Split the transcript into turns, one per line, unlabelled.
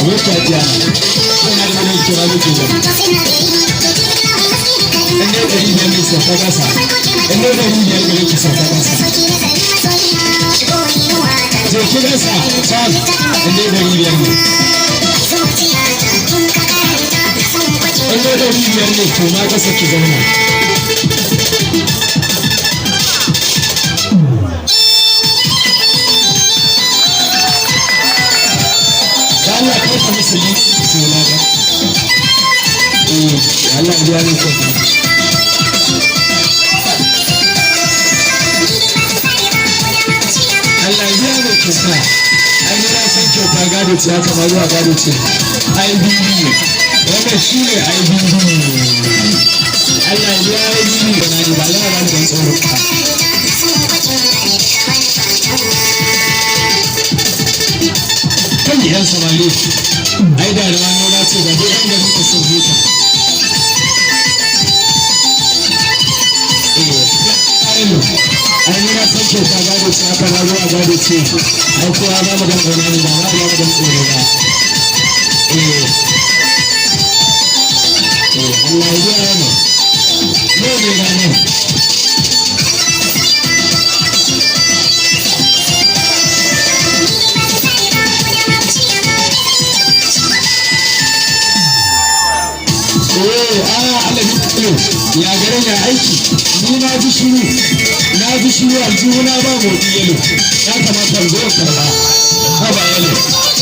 wata jiya ina da wani kira muke da inda ɗari biyar ne sauka ƙasa inda ɗari biyar ne ke sauka ƙasa zai ki ƙasa can inda ɗari biyar ne inda ɗari biyar ne to ma ƙasa ki zauna Allah kai ka musulmi suna ba Allah ya ne ko Allah ya ne ko sa ai na san kyauta gado ce haka ma zuwa gado ce IBB wannan shine IBB Allah ya yi ni da ni ba za a ban tsoro ka kan yan samali ai da rana na ce ba duk inda muka so huta ai ni na san kyauta gado ce haka na zuwa gado ce ai kowa ba mu gan gona ne ba ba mu gan tsoro ba Allah ya yi ne ne ga ne ya garin ya aiki ni na ji shiru aljihuna ba motsi yalo ya kamata zo karba ba yalo